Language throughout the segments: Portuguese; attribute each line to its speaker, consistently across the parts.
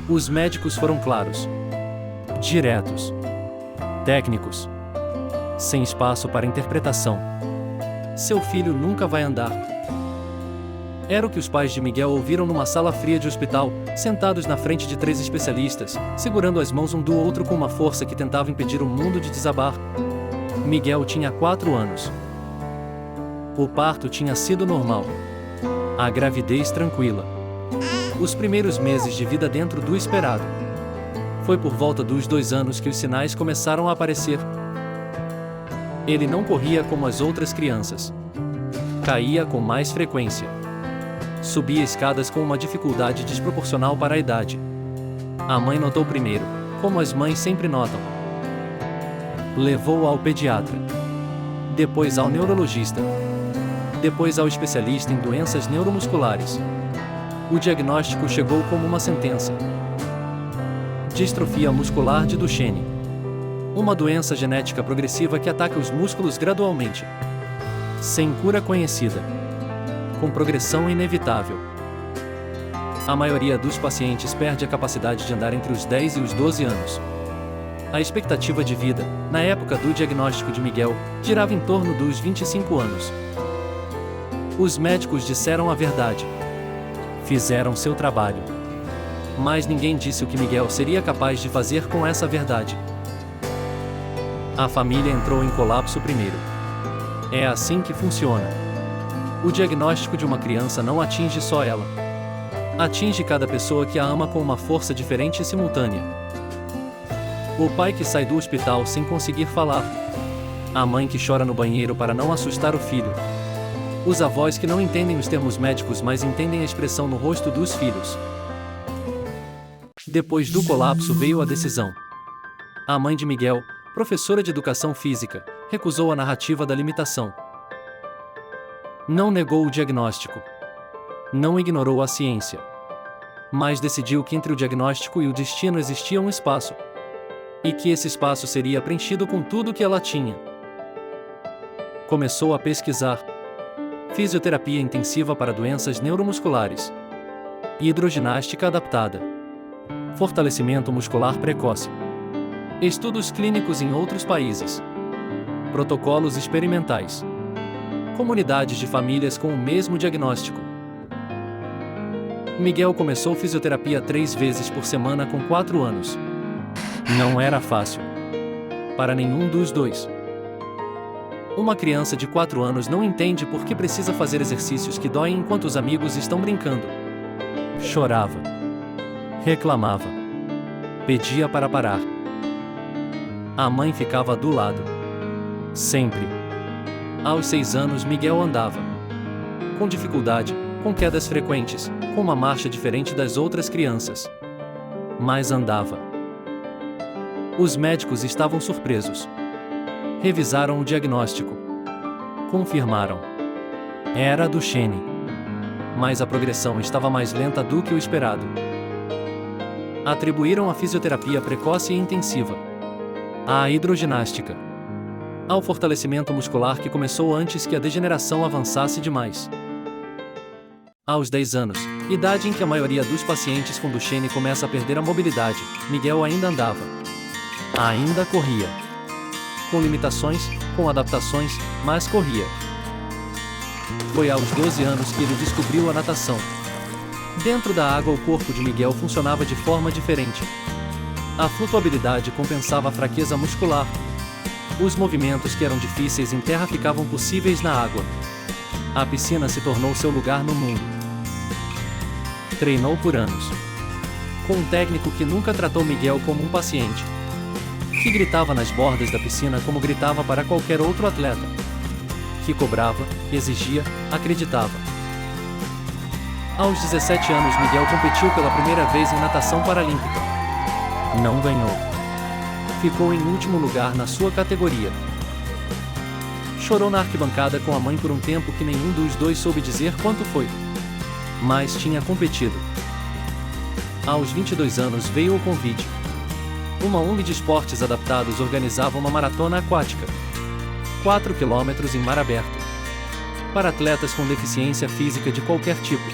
Speaker 1: Os médicos foram claros, diretos, técnicos, sem espaço para interpretação. Seu filho nunca vai andar. Era o que os pais de Miguel ouviram numa sala fria de hospital, sentados na frente de 3 especialistas, segurando as mãos um do outro com uma força que tentava impedir o mundo de desabar. Miguel tinha 4 anos. O parto tinha sido normal. A gravidez tranquila. Os primeiros meses de vida dentro do esperado. Foi por volta dos 2 anos que os sinais começaram a aparecer. Ele não corria como as outras crianças. Caía com mais frequência. Subia escadas com uma dificuldade desproporcional para a idade. A mãe notou primeiro, como as mães sempre notam. Levou-o ao pediatra. Depois ao neurologista. Depois ao especialista em doenças neuromusculares. O diagnóstico chegou como uma sentença. Distrofia muscular de Duchenne. Uma doença genética progressiva que ataca os músculos gradualmente. Sem cura conhecida. Com progressão inevitável. A maioria dos pacientes perde a capacidade de andar entre os 10 e os 12 anos. A expectativa de vida, na época do diagnóstico de Miguel, girava em torno dos 25 anos. Os médicos disseram a verdade. Fizeram seu trabalho. Mas ninguém disse o que Miguel seria capaz de fazer com essa verdade. A família entrou em colapso primeiro. É assim que funciona. O diagnóstico de uma criança não atinge só ela. Atinge cada pessoa que a ama com uma força diferente e simultânea. O pai que sai do hospital sem conseguir falar. A mãe que chora no banheiro para não assustar o filho. Os avós que não entendem os termos médicos, mas entendem a expressão no rosto dos filhos. Depois do colapso veio a decisão. A mãe de Miguel, professora de educação física, recusou a narrativa da limitação. Não negou o diagnóstico. Não ignorou a ciência. Mas decidiu que entre o diagnóstico e o destino existia um espaço. E que esse espaço seria preenchido com tudo o que ela tinha. Começou a pesquisar. Fisioterapia intensiva para doenças neuromusculares. Hidroginástica adaptada. Fortalecimento muscular precoce. Estudos clínicos em outros países. Protocolos experimentais. Comunidades de famílias com o mesmo diagnóstico. Miguel começou fisioterapia 3 vezes por semana com 4 anos. Não era fácil. Para nenhum dos dois. Uma criança de 4 anos não entende por que precisa fazer exercícios que doem enquanto os amigos estão brincando. Chorava. Reclamava. Pedia para parar. A mãe ficava do lado. Sempre. Aos 6 anos Miguel andava. Com dificuldade, com quedas frequentes, com uma marcha diferente das outras crianças. Mas andava. Os médicos estavam surpresos. Revisaram o diagnóstico. Confirmaram. Era Duchenne. Mas a progressão estava mais lenta do que o esperado. Atribuíram a fisioterapia precoce e intensiva. À hidroginástica. Ao fortalecimento muscular que começou antes que a degeneração avançasse demais. Aos 10 anos, idade em que a maioria dos pacientes com Duchenne começa a perder a mobilidade, Miguel ainda andava. Ainda corria. Com limitações, com adaptações, mas corria. Foi aos 12 anos que ele descobriu a natação. Dentro da água o corpo de Miguel funcionava de forma diferente. A flutuabilidade compensava a fraqueza muscular. Os movimentos que eram difíceis em terra ficavam possíveis na água. A piscina se tornou seu lugar no mundo. Treinou por anos. Com um técnico que nunca tratou Miguel como um paciente. Que gritava nas bordas da piscina como gritava para qualquer outro atleta. Que cobrava, exigia, acreditava. Aos 17 anos Miguel competiu pela primeira vez em natação paralímpica. Não ganhou. Ficou em último lugar na sua categoria. Chorou na arquibancada com a mãe por um tempo que nenhum dos dois soube dizer quanto foi. Mas tinha competido. Aos 22 anos veio o convite. Uma ONG de esportes adaptados organizava uma maratona aquática. 4 quilômetros em mar aberto. Para atletas com deficiência física de qualquer tipo.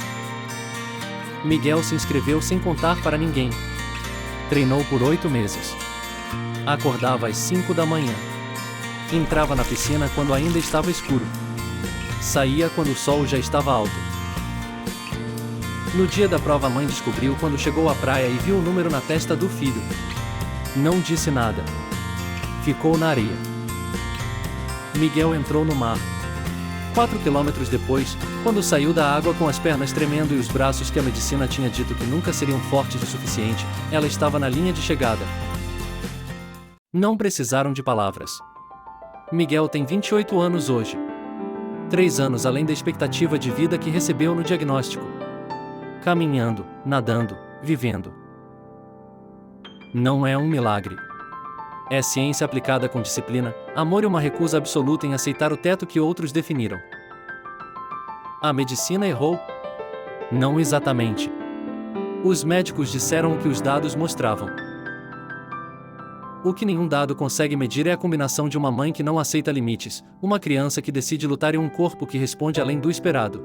Speaker 1: Miguel se inscreveu sem contar para ninguém. Treinou por 8 meses. Acordava às 5 da manhã. Entrava na piscina quando ainda estava escuro. Saía quando o sol já estava alto. No dia da prova, a mãe descobriu quando chegou à praia e viu o número na testa do filho. Não disse nada. Ficou na areia. Miguel entrou no mar. 4 quilômetros depois, quando saiu da água com as pernas tremendo e os braços que a medicina tinha dito que nunca seriam fortes o suficiente, ela estava na linha de chegada. Não precisaram de palavras. Miguel tem 28 anos hoje. 3 anos além da expectativa de vida que recebeu no diagnóstico. Caminhando, nadando, vivendo. Não é um milagre. É ciência aplicada com disciplina, amor e uma recusa absoluta em aceitar o teto que outros definiram. A medicina errou? Não exatamente. Os médicos disseram o que os dados mostravam. O que nenhum dado consegue medir é a combinação de uma mãe que não aceita limites, uma criança que decide lutar e um corpo que responde além do esperado.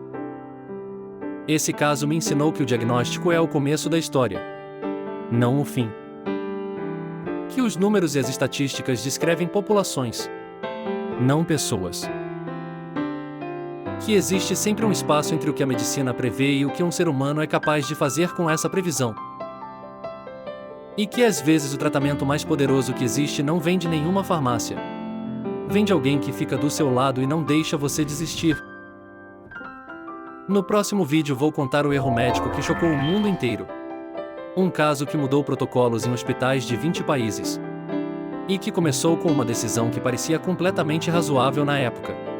Speaker 1: Esse caso me ensinou que o diagnóstico é o começo da história, não o fim. Que os números e as estatísticas descrevem populações, não pessoas. Que existe sempre um espaço entre o que a medicina prevê e o que um ser humano é capaz de fazer com essa previsão. E que às vezes o tratamento mais poderoso que existe não vem de nenhuma farmácia. Vem de alguém que fica do seu lado e não deixa você desistir. No próximo vídeo vou contar o erro médico que chocou o mundo inteiro. Um caso que mudou protocolos em hospitais de 20 países. E que começou com uma decisão que parecia completamente razoável na época.